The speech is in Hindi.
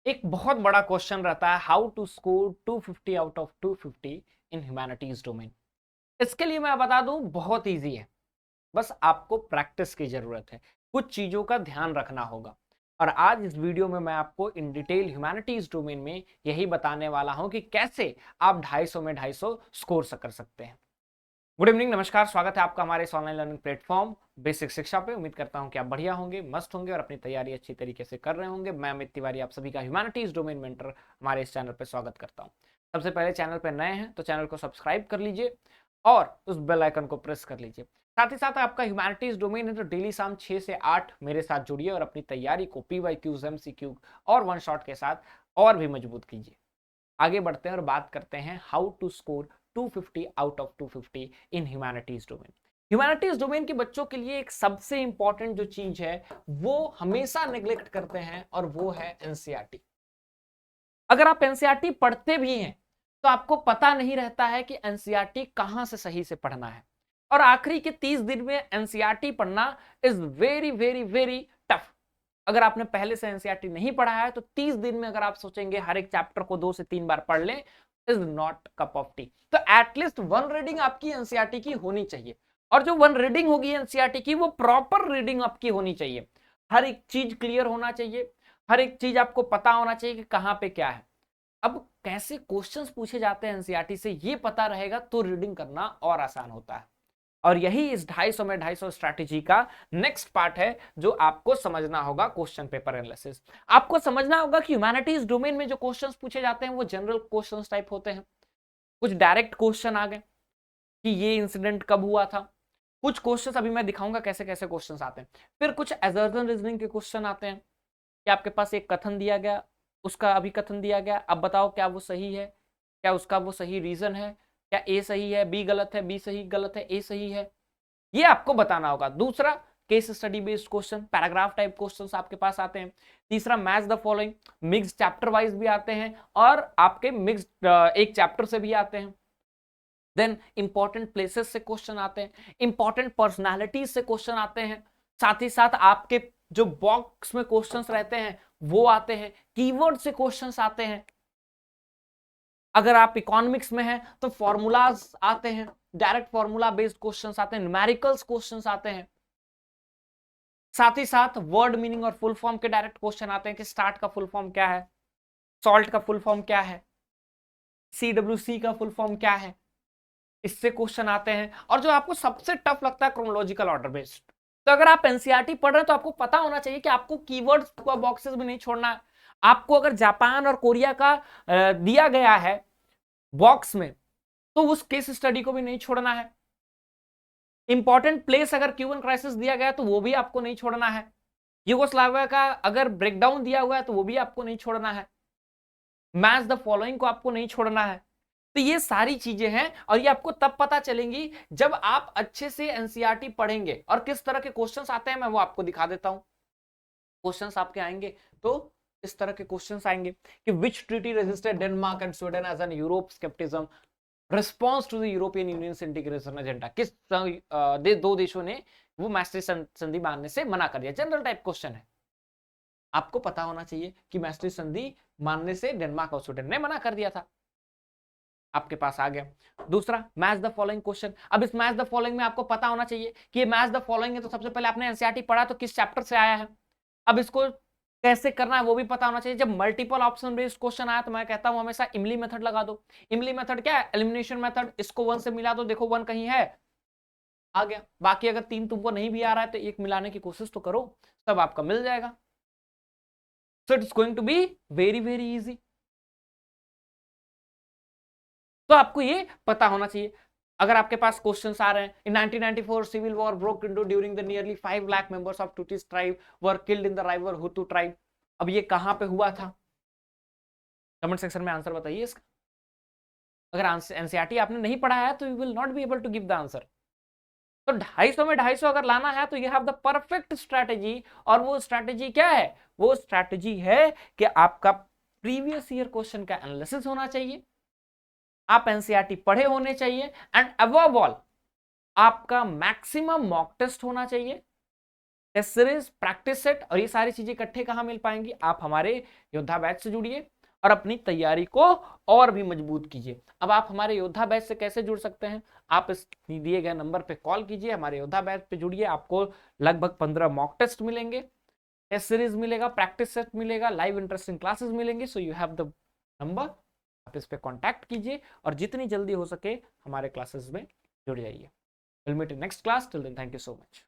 एक बहुत बड़ा क्वेश्चन रहता है, how to score 250 out of 250 in humanities domain. इसके लिए मैं बता दूं, बहुत इजी है। बस आपको प्रैक्टिस की जरूरत है, कुछ चीजों का ध्यान रखना होगा। और आज इस वीडियो में मैं आपको इन डिटेल ह्यूमैनिटीज डोमेन में यही बताने वाला हूं कि कैसे आप 250 में 250 स्कोर कर सकते हैं। गुड इवनिंग, नमस्कार, स्वागत है आपका हमारे इस ऑनलाइन लर्निंग प्लेटफॉर्म बेसिक शिक्षा पे। उम्मीद करता हूं कि आप बढ़िया होंगे, मस्त होंगे और अपनी तैयारी अच्छी तरीके से कर रहे होंगे। मैं अमित तिवारी आप सभी का ह्यूमैनिटीज डोमेन मेंटर हमारे इस चैनल पे स्वागत करता हूं। सबसे पहले चैनल पे नए हैं तो चैनल को सब्सक्राइब कर लीजिए और उस बेल आइकन को प्रेस कर लीजिए। साथ ही साथ आपका ह्यूमैनिटीज डोमेन है तो डेली शाम 6 से 8 मेरे साथ जुड़िए और अपनी तैयारी को PYQs, MCQ और वन शॉट के साथ और भी मजबूत कीजिए। आगे बढ़ते हैं और बात करते हैं how to score 250 out of 250 in humanities domain. Humanities domain के बच्चों के लिए एक सबसे इंपॉर्टेंट जो चीज है वो हमेशा नेग्लेक्ट करते हैं और वो है एनसीईआरटी। अगर आप एनसीईआरटी पढ़ते भी हैं तो आपको पता नहीं रहता है कि एनसीईआरटी कहां से सही से पढ़ना है। और आखिरी के 30 दिन में एनसीईआरटी पढ़ना is very very very tough. अगर आपने पहले से एनसीईआरटी नहीं पढ़ा है तो 30 दिन में अगर आप सोचेंगे हर एक चैप्टर को 2 से 3 बार पढ़ लें, is not cup of T. तो एटलीस्ट वन रीडिंग आपकी एनसीईआरटी की होनी चाहिए। और जो वन रीडिंग होगी एनसीईआरटी की वो प्रॉपर रीडिंग आपकी होनी चाहिए। हर एक चीज क्लियर होना चाहिए, हर एक चीज आपको पता होना चाहिए कि कहां पे क्या है। अब कैसे क्वेश्चंस पूछे जाते हैं एनसीईआरटी से ये पता रहेगा तो रीडिंग करना और आसान होता है। और यही इस 250 में 250 स्ट्रैटेजी का नेक्स्ट पार्ट है जो आपको समझना होगा, क्वेश्चन पेपर एनालिसिस। आपको समझना होगा कि ह्यूमैनिटीज डोमेन में जो क्वेश्चंस पूछे जाते हैं वो जनरल क्वेश्चंस टाइप होते हैं। कुछ डायरेक्ट क्वेश्चन आ गए कि ये इंसिडेंट कब हुआ था। कुछ क्वेश्चंस अभी मैं दिखाऊंगा कैसे कैसे क्वेश्चंस आते हैं। फिर कुछ असर्शन रीजनिंग के क्वेश्चन आते हैं कि आपके पास एक कथन दिया गया, उसका अभी कथन दिया गया, अब बताओ क्या वो सही है, क्या उसका वो सही रीजन है, क्या ए सही है, बी गलत है, बी सही गलत है, ए सही है, ये आपको बताना होगा। दूसरा case study based question, paragraph type questions आपके पास आते हैं। तीसरा match the following, mix chapter wise भी आते हैं और आपके मिक्स एक चैप्टर से भी आते हैं। देन इंपॉर्टेंट प्लेसेस से क्वेश्चन आते हैं, इंपॉर्टेंट पर्सनालिटीज से क्वेश्चन आते हैं। साथ ही साथ आपके जो बॉक्स में क्वेश्चंस रहते हैं वो आते हैं, कीवर्ड से क्वेश्चंस आते हैं। अगर आप इकोनॉमिक्स में हैं तो फॉर्मूलाज आते हैं, डायरेक्ट फॉर्मूला बेस्ड क्वेश्चंस आते हैं, न्यूमेरिकल्स क्वेश्चंस आते हैं। साथ ही साथ वर्ड मीनिंग और फुल फॉर्म के डायरेक्ट क्वेश्चन आते हैं कि स्टार्ट का फुल फॉर्म क्या है, सॉल्ट का फुल फॉर्म क्या है, CWC का फुल फॉर्म क्या है, इससे क्वेश्चन आते हैं। और जो आपको सबसे टफ लगता है क्रोनोलॉजिकल ऑर्डर बेस्ड। तो अगर आप एनसीईआरटी पढ़ रहे हैं तो आपको पता होना चाहिए कि आपको कीवर्ड्स का बॉक्सेस में नहीं छोड़ना है। आपको अगर जापान और कोरिया का दिया गया है बॉक्स में तो उस केस स्टडी को भी नहीं छोड़ना है। इंपॉर्टेंट प्लेस अगर क्यूबन क्राइसिस दिया गया तो वो भी आपको नहीं छोड़ना है। यूगोस्लाविया का अगर ब्रेकडाउन दिया हुआ है तो वो भी आपको नहीं छोड़ना है। मैच द फॉलोइंग को आपको नहीं छोड़ना है। तो ये सारी चीजें हैं और ये आपको तब पता चलेंगी जब आप अच्छे से एनसीईआरटी पढ़ेंगे। और किस तरह के क्वेश्चंस आते हैं मैं वो आपको दिखा देता हूं। क्वेश्चंस आपके आएंगे तो इस तरह के क्वेश्चंस आएंगे कि which treaty resisted Denmark and Sweden as an Europe scepticism response to the European Union integration agenda. किस दो देशों ने वो मैस्ट्री संधि मानने से मना कर दिया। जनरल टाइप क्वेश्चन है। आपको पता होना चाहिए कि मैस्ट्री संधि मानने से डेनमार्क और स्वीडन ने मना कर दिया था। आपके पास आ गया। दूसरा मैच द फॉलोइंग क्वेश्चन। अब इस मैच द फॉलोइंग में आपको पता होना चाहिए कि ये मैच द फॉलोइंग है तो सबसे पहले आपने एनसीईआरटी पढ़ा तो किस चैप्टर से आया है। अब इसको कैसे करना है वो भी पता होना चाहिए। जब मल्टीपल ऑप्शन बेस्ड क्वेश्चन आया तो मैं कहता हूं हमेशा इमली मेथड लगा दो। इमली मेथड क्या है? Elimination method. इसको 1 से मिला दो, देखो 1 कहीं है, आ गया। बाकी अगर 3 तुमको नहीं भी आ रहा है तो एक मिलाने की कोशिश तो करो, तब आपका मिल जाएगा। So it's going to be very very easy. तो आपको ये पता होना चाहिए। अगर आपके पास क्वेश्चंस आ रहे हैं, in 1994 civil war broke into during the nearly 5 lakh members of Tutsi tribe were killed in the rival Hutu tribe. अब ये कहां पे हुआ था? कमेंट सेक्शन में आंसर बताइए इसका। अगर एनसीईआरटी आपने नहीं पढ़ा है तो you will not be able to give the answer. तो 250 में 250 अगर लाना है तो you have the perfect strategy. और वो स्ट्रैटेजी क्या है? वो स्ट्रैटेजी है कि आपका प्रीवियस ईयर क्वेश्चन का एनालिसिस होना चाहिए, आप एनसीईआरटी पढ़े होने चाहिए, एंड अबव ऑल आपका मैक्सिमम मॉक टेस्ट होना चाहिए। टेस्ट सीरीज, प्रैक्टिस सेट और ये सारी चीजें इकट्ठे कहाँ मिल पाएंगी? आप हमारे योद्धा बैच से जुड़िए और अपनी तैयारी को और भी मजबूत कीजिए। अब आप हमारे योद्धा बैच से कैसे जुड़ सकते हैं? आप इस दिए गए नंबर पे कॉल कीजिए, हमारे योद्धा बैच पे जुड़िए। आपको लगभग 15 मॉक टेस्ट मिलेंगे, टेस्ट सीरीज मिलेगा, प्रैक्टिस सेट मिलेगा, लाइव इंटरेस्टिंग क्लासेस मिलेंगे। So you have the number, आप इस पे कांटेक्ट कीजिए और जितनी जल्दी हो सके हमारे क्लासेस में जुड़ जाइए। Will meet in next class, till then thank you so much.